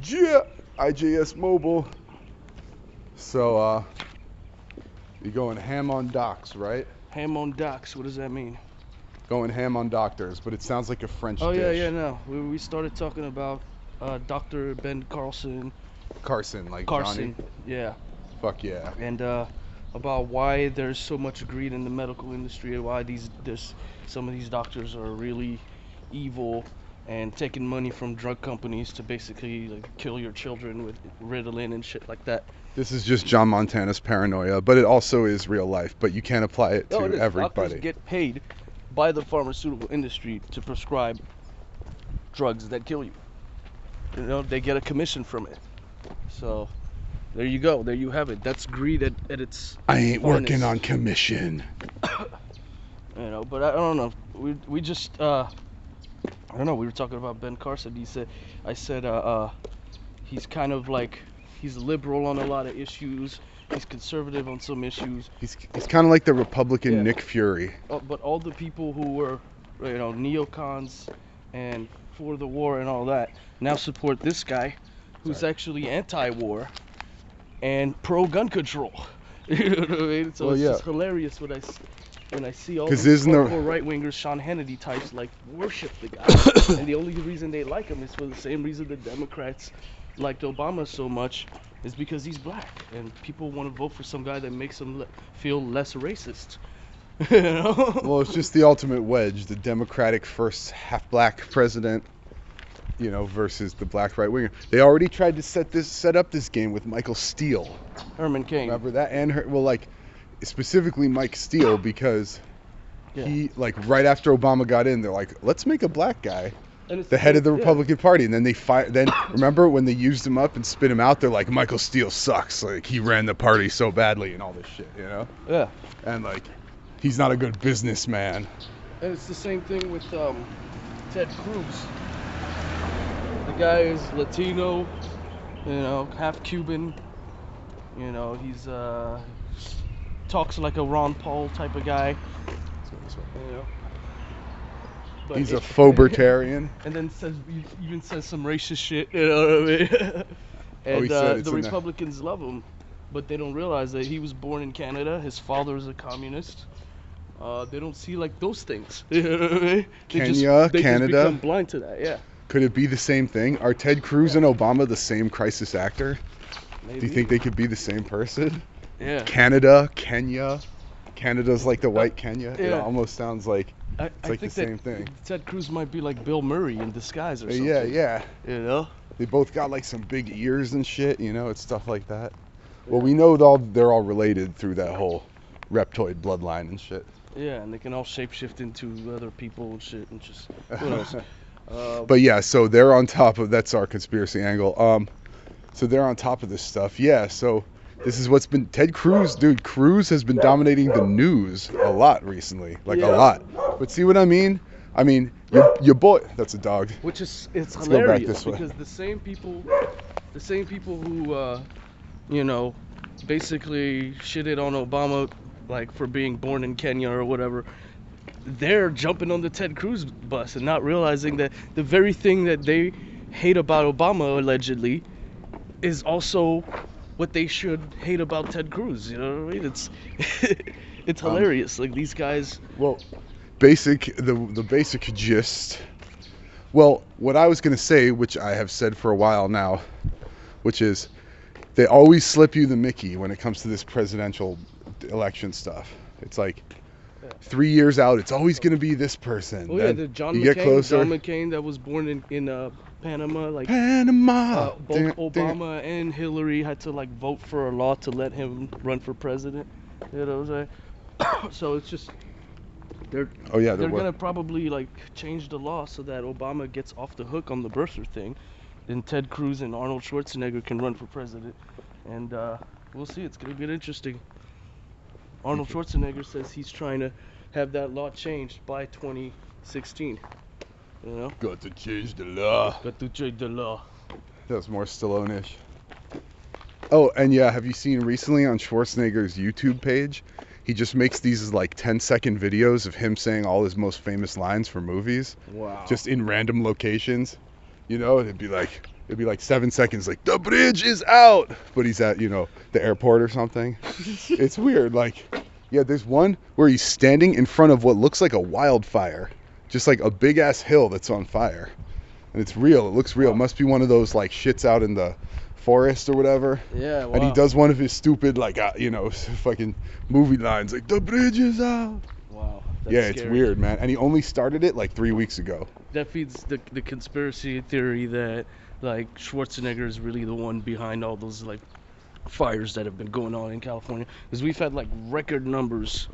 Yeah, IJS Mobile. So, you're going ham on docs, right? Ham on docks. What does that mean? Going ham on doctors, but it sounds like a French Oh dish. yeah, no. We started talking about Dr. Ben Carson, like Carson. Johnny. Yeah, Fuck yeah. and about why there's so much greed in the medical industry and why some of these doctors are really evil and taking money from drug companies to basically like kill your children with Ritalin and shit like that. This is just John Montana's paranoia, but it also is real life, but you can't apply it to Oh, it is. everybody. Doctors get paid by the pharmaceutical industry to prescribe drugs that kill you. You know, they get a commission from it. So there you go. There you have it. That's greed at its I ain't working finest. on commission. You know, but I don't know. We just I don't know. We were talking about Ben Carson. I said he's kind of like he's liberal on a lot of issues. He's conservative on some issues. He's kind of like the Republican Yeah. Nick Fury. But all the people who were, neocons and for the war and all that now support this guy who's Sorry. actually anti-war and pro-gun control. You know what I mean? So Well, it's yeah. just hilarious when I see all 'Cause these isn't there- hardcore right-wingers, Sean Hannity types, like worship the guy, and the only reason they like him is for the same reason the Democrats liked Obama so much, is because he's black, and people want to vote for some guy that makes them feel less racist. You know? Well, it's just the ultimate wedge, the Democratic first half-black president, versus the black right-winger. They already tried to set up this game with Michael Steele. Herman Cain. Remember that? And specifically Mike Steele, because Yeah. he, right after Obama got in, they're like, let's make a black guy And it's the head of the yeah. Republican Party. And then then remember when they used him up and spit him out, they're like, Michael Steele sucks. Like, he ran the party so badly and all this shit, Yeah. And, he's not a good businessman. And it's the same thing with Ted Cruz. The guy is Latino, half Cuban. He's talks like a Ron Paul type of guy. But He's a faux-libertarian. And then even says some racist shit. You know what I mean? And he said it's the in the- Republicans love him, but they don't realize that he was born in Canada. His father is a communist. They don't see those things. You know what I mean? Kenya, they Canada. just become blind to that. Yeah. Could it be the same thing? Are Ted Cruz and Obama the same crisis actor? Maybe. Do you think they could be the same person? Yeah. Canada, Kenya. Canada's like the white Kenya. It Yeah. almost sounds like I it's like the think that same thing. Ted Cruz might be like Bill Murray in disguise or something. Yeah. You know? They both got some big ears and shit, it's stuff like that. Well, we know they're all related through that whole reptoid bloodline and shit. Yeah, and they can all shapeshift into other people and shit and just who knows. But yeah, so they're on top of that's our conspiracy angle. So they're on top of this stuff. Yeah, so this is what's been Ted Cruz, dude. Cruz has been dominating the news a lot recently, a Yeah. lot. But see what I mean? I mean, your boy. That's a dog. Which is it's Let's go back hilarious this way. because the same people who basically shitted on Obama for being born in Kenya or whatever, they're jumping on the Ted Cruz bus and not realizing that the very thing that they hate about Obama allegedly is also what they should hate about Ted Cruz. You know what I mean? It's hilarious. These guys. Well, the basic gist. Well, what I was gonna say, which I have said for a while now, which is they always slip you the Mickey when it comes to this presidential election stuff. It's 3 years out, it's always gonna be this person. Oh Then yeah, the John you McCain. get closer. John McCain that was born in Panama. Panama. Both Obama and Hillary had to vote for a law to let him run for president. You know what I'm saying? So it's just they're gonna probably change the law so that Obama gets off the hook on the birther thing, then Ted Cruz and Arnold Schwarzenegger can run for president, and we'll see. It's gonna get interesting. Arnold Schwarzenegger says he's trying to have that law changed by 2016. You know? Got to change the law. Got to change the law. That's more Stallone-ish. Oh, and yeah, have you seen recently on Schwarzenegger's YouTube page? He just makes these 10-second videos of him saying all his most famous lines for movies. Wow. Just in random locations. It'd be It'd be like 7 seconds, like the bridge is out, but he's at the airport or something. It's weird. Like, yeah, there's one where he's standing in front of what looks like a wildfire, just like a big ass hill that's on fire, and it's real. It looks real. It must be one of those like shits out in the forest or whatever. Yeah, wow. And he does one of his stupid like fucking movie lines like the bridge is out. Wow. Yeah, it's weird, man. And he only started it like 3 weeks ago. That feeds the conspiracy theory that like Schwarzenegger is really the one behind all those like fires that have been going on in California, because we've had like record numbers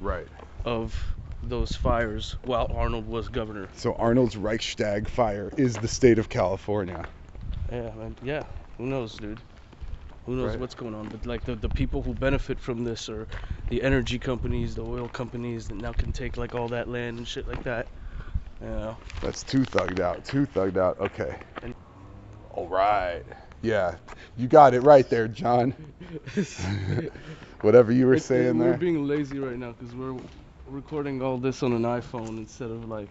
of those fires while Arnold was governor. So Arnold's Reichstag fire is the state of California. Yeah, man. Yeah. Who knows, dude? Who knows what's going on? But like the people who benefit from this are the energy companies, the oil companies that now can take like all that land and shit like that. You know. That's too thugged out. Too thugged out. Okay. All right. Yeah, you got it right there, John. Whatever you were saying there. We're being lazy right now because we're recording all this on an iPhone instead of like,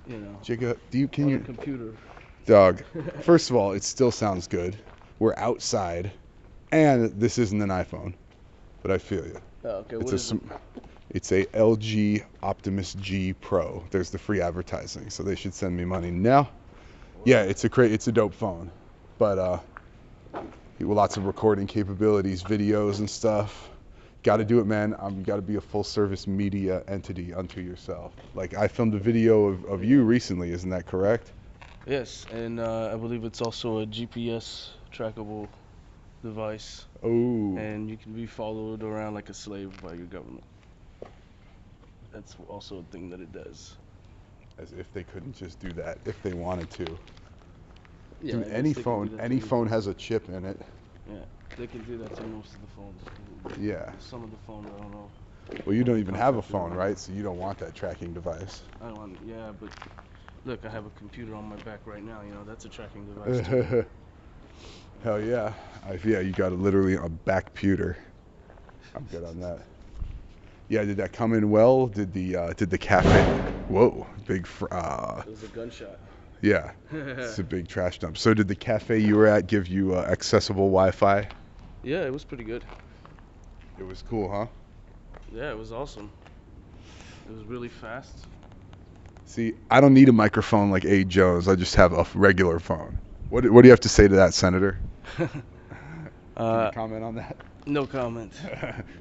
Jigga, on a computer. Dog, first of all, it still sounds good. We're outside, and this isn't an iPhone, but I feel you. Oh, okay, what is it? It's a LG Optimus G Pro. There's the free advertising, so they should send me money now. Yeah, it's a dope phone, but lots of recording capabilities, videos and stuff. Got to do it, man. You got to be a full-service media entity unto yourself. Like, I filmed a video of you recently, isn't that correct? Yes, and I believe it's also a GPS trackable device. Oh. And you can be followed around like a slave by your government. That's also a thing that it does. As if they couldn't just do that if they wanted to. Yeah, dude, any phone has a chip in it. Yeah, they can do that to most of the phones. Yeah. Some of the phones, I don't know. Well, you don't even have a phone, right? So you don't want that tracking device. I don't want, yeah, but look, I have a computer on my back right now. That's a tracking device too. Hell yeah. Yeah, you got literally a back pewter. I'm good on that. Yeah, did that come in well? Did the cafe? Whoa, big. It was a gunshot. Yeah, it's a big trash dump. So did the cafe you were at give you accessible Wi-Fi? Yeah, it was pretty good. It was cool, huh? Yeah, it was awesome. It was really fast. See, I don't need a microphone like A. Jones. I just have a regular phone. What do you have to say to that, Senator? Can you comment on that? No comment.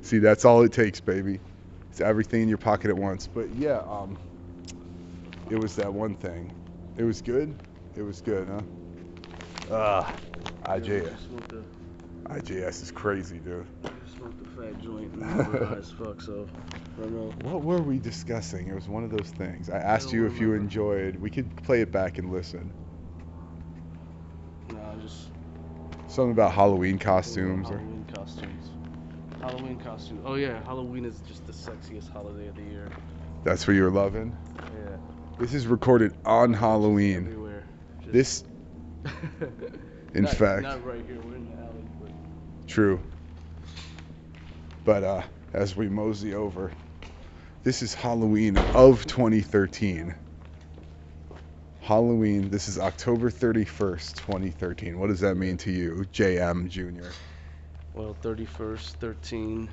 See, that's all it takes, baby. It's everything in your pocket at once. But yeah, it was that one thing. It was good. It was good, huh? IJS. IJS is crazy, dude. I smoked a fat joint and I was high as fuck, so I don't know. What were we discussing? It was one of those things. I asked you if you enjoyed. We could play it back and listen. No, just something about Halloween costumes. Halloween costumes. Halloween costumes. Oh yeah, Halloween is just the sexiest holiday of the year. That's what you're loving? Yeah. This is recorded on Halloween. Everywhere. This, in fact. Not right here. We're in the alley. But... True. But as we mosey over, this is Halloween of 2013. Halloween, this is October 31st, 2013. What does that mean to you, JM Jr.? Well, 31st, 13,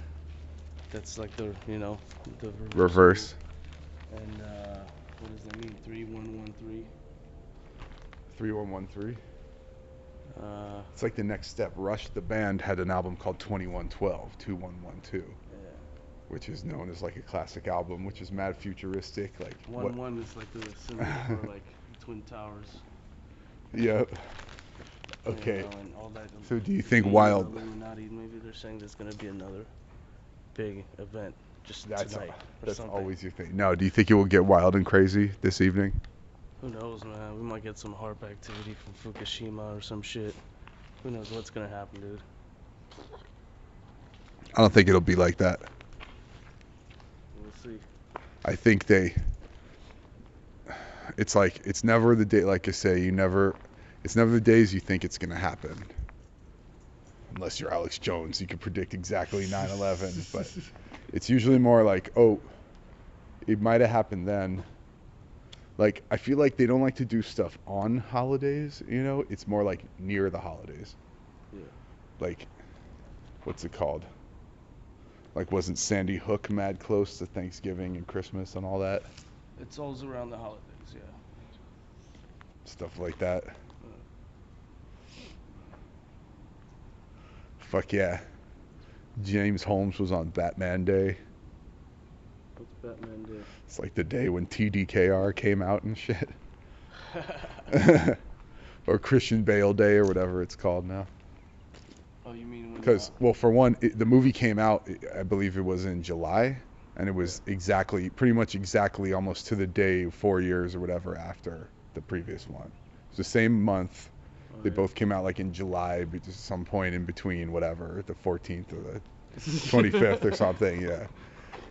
that's like the reverse. And what does that mean? 3113? 3113? It's like the next step. Rush, the band, had an album called 2112, 2112. Yeah. Which is known as like a classic album, which is mad futuristic. Like 1-1 is like the symbol for like Twin Towers. Yep. Okay. And all that. So do you think Wild? Illuminati, maybe they're saying there's going to be another big event just tonight. That's always your thing. No, do you think it will get wild and crazy this evening? Who knows, man? We might get some HARP activity from Fukushima or some shit. Who knows what's going to happen, dude? I don't think it'll be like that. We'll see. I think it's like, it's never the day, like I say, it's never the days you think it's going to happen. Unless you're Alex Jones, you can predict exactly 9/11, but it's usually more like, oh, it might have happened then, Like, I feel like they don't like to do stuff on holidays, you know? It's more like near the holidays. Yeah. Like, what's it called? Like, wasn't Sandy Hook mad close to Thanksgiving and Christmas and all that? It's always around the holidays, yeah. Stuff like that. Fuck yeah. James Holmes was on Batman Day. What's Batman Day? It's like the day when TDKR came out and shit. Or Christian Bale Day or whatever it's called now. Oh, you mean when... Because, well, for one, the movie came out, I believe it was in July, and it was pretty much exactly almost to the day, 4 years or whatever after the previous one. It was the same month. They both came out like in July, but just some point in between, whatever, the 14th or the 25th or something, yeah.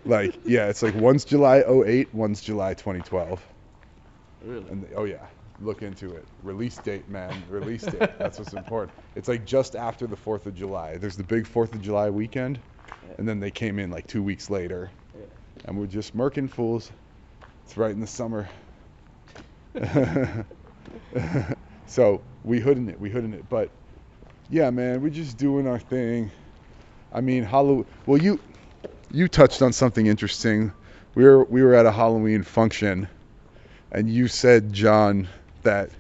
Like, yeah, it's like one's July '08, one's July 2012. Really? And oh yeah, look into it. Release date, man. Release date. That's what's important. It's like just after the 4th of July. There's the big 4th of July weekend, and then they came in like 2 weeks later. Yeah. And we're just murking fools. It's right in the summer. So we hooding it. But yeah, man, we're just doing our thing. I mean, Halloween. Well, you touched on something interesting. We were at a Halloween function, and you said, John, that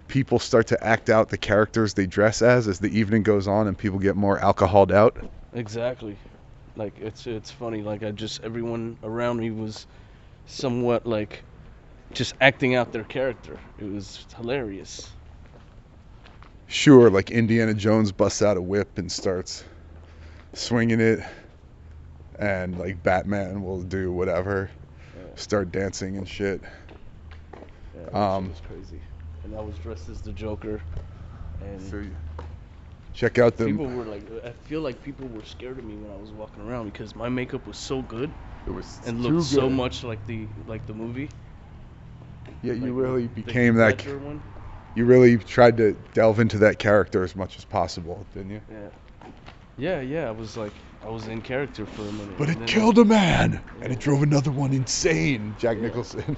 people start to act out the characters they dress as the evening goes on, and people get more alcoholed out. Exactly. Like it's funny. Like everyone around me was somewhat like just acting out their character. It was hilarious. Sure, like Indiana Jones busts out a whip and starts swinging it, and like Batman will do whatever, start dancing and shit. Yeah, that shit was crazy. And I was dressed as the Joker, and so check out the people were like, I feel like people were scared of me when I was walking around because my makeup was so good. It was and looked so much like the movie. Yeah, you like really became that. One. You really tried to delve into that character as much as possible, didn't you? Yeah. I was in character for a minute. But it killed a man, and it drove another one insane. Jack Nicholson.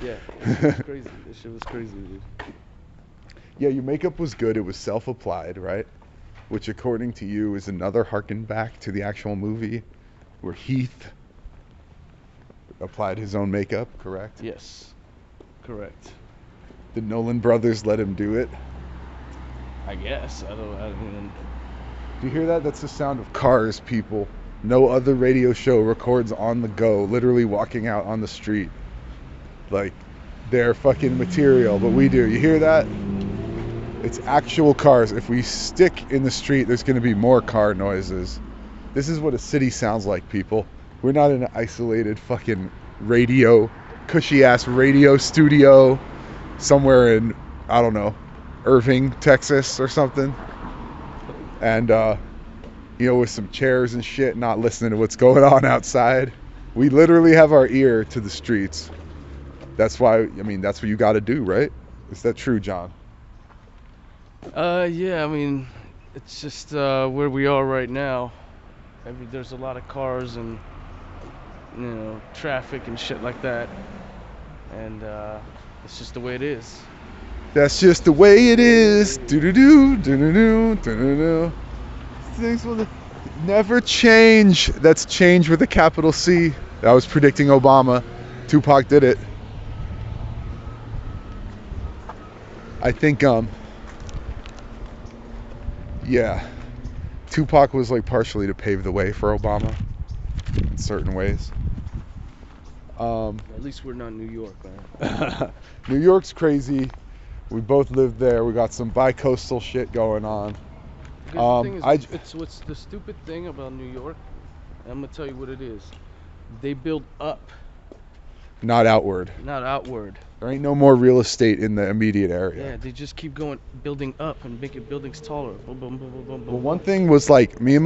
Yeah, it was crazy. This shit was crazy, dude. Yeah, your makeup was good. It was self-applied, right? Which, according to you, is another harken back to the actual movie, where Heath applied his own makeup. Correct? Yes, correct. The Nolan brothers let him do it. I guess. I don't. Do you hear that? That's the sound of cars, people. No other radio show records on the go, literally walking out on the street. Like, their fucking material, but we do. You hear that? It's actual cars. If we stick in the street, there's going to be more car noises. This is what a city sounds like, people. We're not in an isolated fucking cushy-ass radio studio somewhere in, I don't know, Irving, Texas or something. And, with some chairs and shit, not listening to what's going on outside. We literally have our ear to the streets. That's why, that's what you got to do, right? Is that true, John? Yeah, it's just where we are right now. There's a lot of cars and, traffic and shit like that. And it's just the way it is. That's just the way it is. Do-do-do, do-do-do, do-do-do. Things will never change. That's change with a capital C. I was predicting Obama. Tupac did it. I think, yeah. Tupac was like partially to pave the way for Obama in certain ways. At least we're not New York, man. New York's crazy. We both lived there. We got some bi-coastal shit going on. The thing is, it's what's the stupid thing about New York. I'm gonna tell you what it is. They build up, not outward. Not outward. There ain't no more real estate in the immediate area. Yeah, they just keep building up and making buildings taller. Boom, boom, boom, boom, boom. Well, one thing was like me and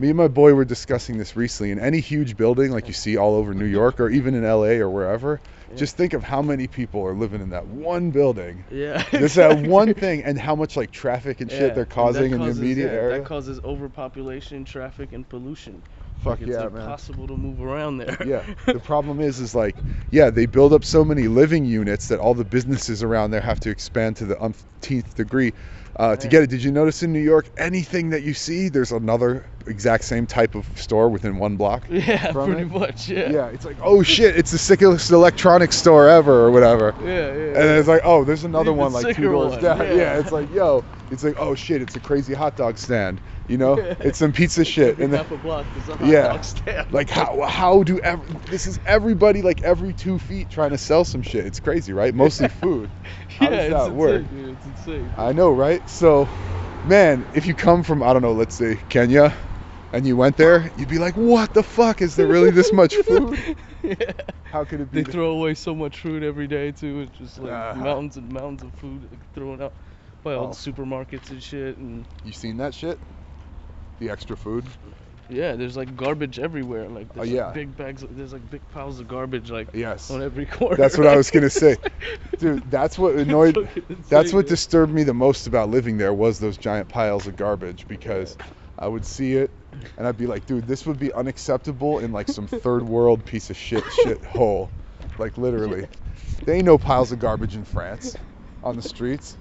my boy were discussing this recently. In any huge building like you see all over New York or even in LA or wherever, just think of how many people are living in that one building. Yeah. Just that one thing, and how much like traffic and shit they're causing in the immediate area. That causes overpopulation, traffic, and pollution. Fuck like, yeah, it's man. impossible to move around there. Yeah. The problem is like, yeah, they build up so many living units that all the businesses around there have to expand to the umpteenth degree to get it. Did you notice in New York, anything that you see, there's another exact same type of store within one block? Yeah, pretty much. Yeah. Yeah, it's like, oh shit, it's the sickest electronics store ever or whatever. Yeah. And then it's like, oh, there's another one like 2 doors one. down. Yeah. Yeah, it's like, yo, it's like, oh shit, it's a crazy hot dog stand. You know, it's some pizza shit. And half a block is a hot dog stand. Like this is everybody like every 2 feet trying to sell some shit. It's crazy, right? Mostly food. How does that work? Dude, it's insane. I know, right? So, man, if you come from, I don't know, let's say Kenya, and you went there, you'd be like, what the fuck? Is there really this much food? Yeah. How could it be? They throw away so much food every day too. It's just like mountains and mountains of food thrown out by all the supermarkets and shit. And you seen that shit? The extra food? Yeah, there's like garbage everywhere. Like there's yeah. like big bags. There's like big piles of garbage like yes. on every corner. That's what I was gonna say, dude. That's what annoyed. That's what disturbed me the most about living there was those giant piles of garbage, because I would see it and I'd be like, dude, this would be unacceptable in like some third world piece of shit hole, like literally. There ain't no piles of garbage in France on the streets.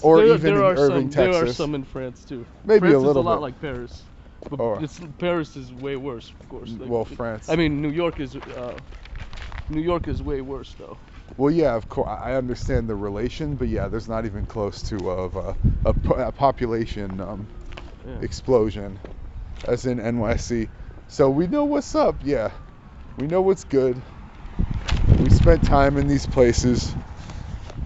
Or even in Irving, Texas. There are some in France too. Maybe France a little is a lot bit. like Paris. But Paris is way worse, of course. Like, well, France. I mean, New York is way worse though. Well, yeah, of course. I understand the relation, but yeah, there's not even close to a population explosion as in NYC. So we know what's up. Yeah, we know what's good. We spent time in these places.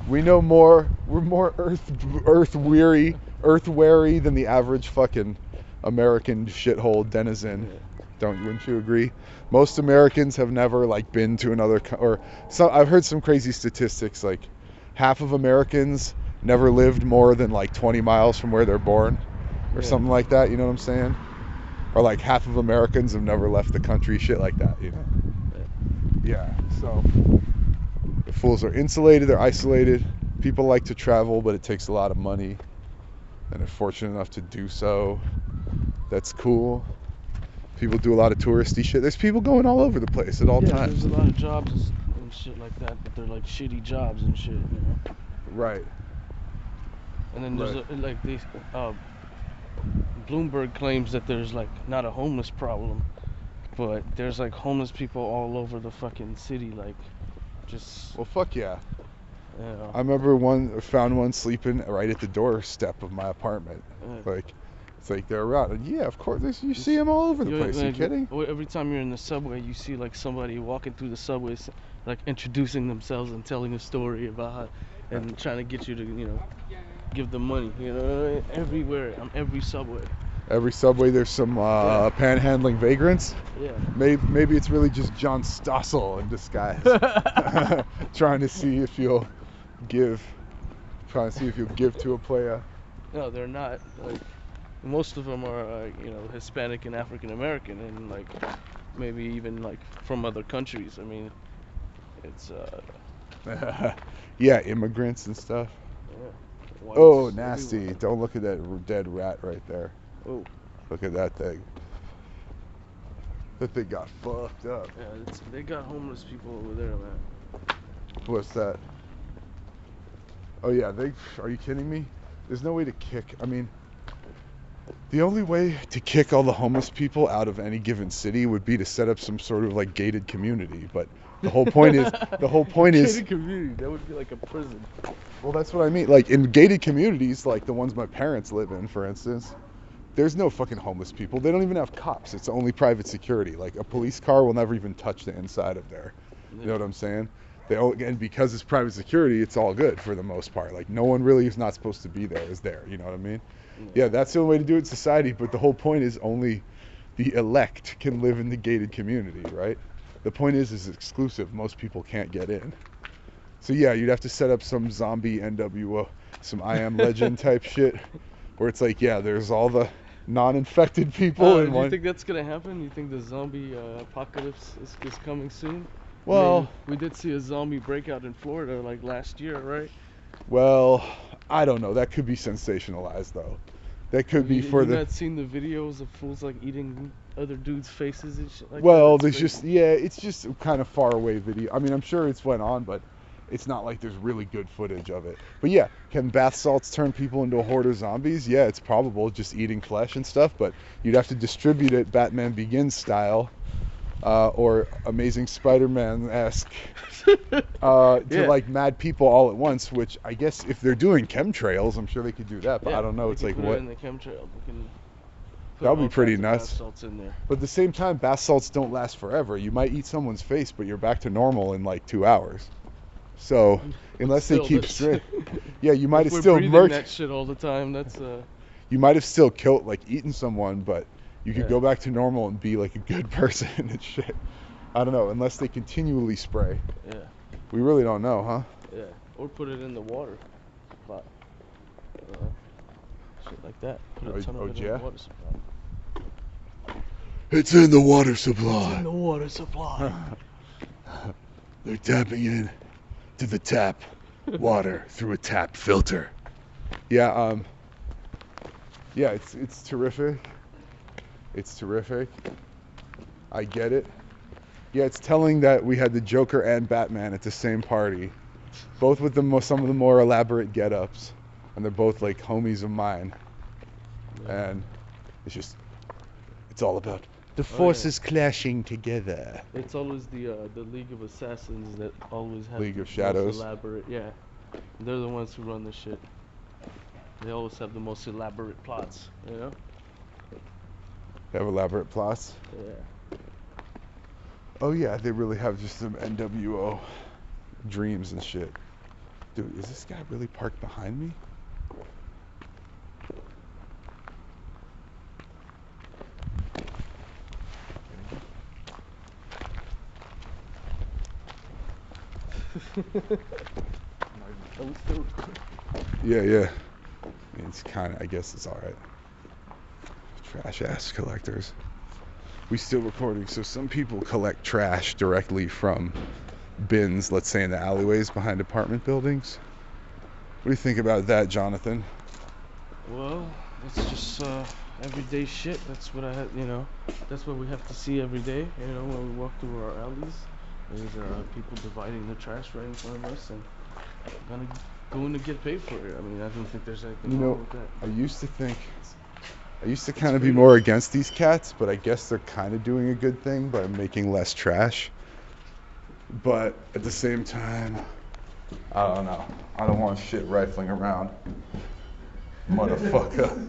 We know more. We're more earth wary than the average fucking American shithole denizen. Wouldn't you agree? Most Americans have never like been to another I've heard some crazy statistics, like half of Americans never lived more than like 20 miles from where they're born or something like that, you know what I'm saying? Or like half of Americans have never left the country, shit like that, you know. Yeah, so the fools are insulated, they're isolated. People like to travel, but it takes a lot of money, and they're fortunate enough to do so. That's cool. People do a lot of touristy shit. There's people going all over the place at all times. There's a lot of jobs and shit like that, but they're like shitty jobs and shit, you know. Right. And then there's like these Bloomberg claims that there's like not a homeless problem, but there's like homeless people all over the fucking city, like just. Well, fuck yeah. You know. I remember found one sleeping right at the doorstep of my apartment. Like, it's like they're around. And yeah, of course, you see them all over the place. Are you kidding? Every time you're in the subway, you see like somebody walking through the subway, like introducing themselves and telling a story about and trying to get you to, you know, give them money. You know, everywhere on every subway. Every subway, there's some panhandling vagrants. Yeah. Maybe it's really just John Stossel in disguise, trying to see if you'll give to a player. No, they're not. Like, most of them are, you know, Hispanic and African American, and like maybe even like from other countries. I mean, it's yeah, immigrants and stuff. Yeah. Oh, nasty! Everywhere. Don't look at that dead rat right there. Oh. Look at that thing. That thing got fucked up. Yeah, they got homeless people over there, man. What's that? Oh yeah, are you kidding me? There's no way to kick. I mean, the only way to kick all the homeless people out of any given city would be to set up some sort of like gated community. But the whole point is, gated community. That would be like a prison. Well, that's what I mean. Like in gated communities, like the ones my parents live in, for instance, there's no fucking homeless people. They don't even have cops. It's only private security. Like a police car will never even touch the inside of there. You know what I'm saying? And because it's private security, it's all good for the most part. Like no one really is not supposed to be there is there. You know what I mean? Yeah, that's the only way to do it in society. But the whole point is only the elect can live in the gated community, right? The point is it's exclusive. Most people can't get in. So yeah, you'd have to set up some zombie NWO, some I Am Legend type shit, where it's like, yeah, there's all the non-infected people. Do you think that's gonna happen? You think the zombie apocalypse is coming soon? Well, I mean, we did see a zombie breakout in Florida like last year, right? Well, I don't know. That could be sensationalized though. That could be for the. You not seen the videos of fools like eating other dudes' faces and shit like that. Well, there's just it's just kind of far away video. I mean, I'm sure it's went on, but it's not like there's really good footage of it. But yeah, can bath salts turn people into a horde of zombies? Yeah, it's probable, just eating flesh and stuff. But you'd have to distribute it Batman Begins style, or Amazing Spider-Man-esque, to like mad people all at once. Which I guess if they're doing chemtrails, I'm sure they could do that. But I don't know. It's like put what? It in the chemtrails. That would be pretty nuts. Bath salts in there. But at the same time, bath salts don't last forever. You might eat someone's face, but you're back to normal in like 2 hours. So unless they keep straight, yeah, you might have still murked that shit all the time. That's You might have still killed, like, eaten someone, but you could go back to normal and be like a good person and shit. I don't know, unless they continually spray. Yeah. We really don't know, huh? Yeah. Or put it in the water. But, shit like that. Put a ton of it in the water supply. It's in the water supply. It's in the water supply. They're tapping in to the tap water through a tap filter. Yeah, yeah, it's terrific. It's terrific. I get it. Yeah, it's telling that we had the Joker and Batman at the same party, both with some of the more elaborate get-ups, and they're both like homies of mine. And it's all about the forces clashing together. It's always the League of Assassins that always have League of the Shadows. most elaborate. Yeah, they're the ones who run the shit. They always have the most elaborate plots. You know. They have elaborate plots. Yeah. Oh yeah, they really have just some NWO dreams and shit. Dude, is this guy really parked behind me? Yeah. I mean, it's kind of, I guess it's alright. Trash ass collectors. We still recording, so some people collect trash directly from bins, let's say in the alleyways behind apartment buildings. What do you think about that, Jonathan? Well, it's just everyday shit. That's what that's what we have to see every day, when we walk through our alleys. There's people dividing the trash right in front of us and going to get paid for it. I mean, I don't think there's anything wrong with that. I used to kind of be more against these cats, but I guess they're kind of doing a good thing by making less trash. But at the same time, I don't know. I don't want shit rifling around. Motherfucker.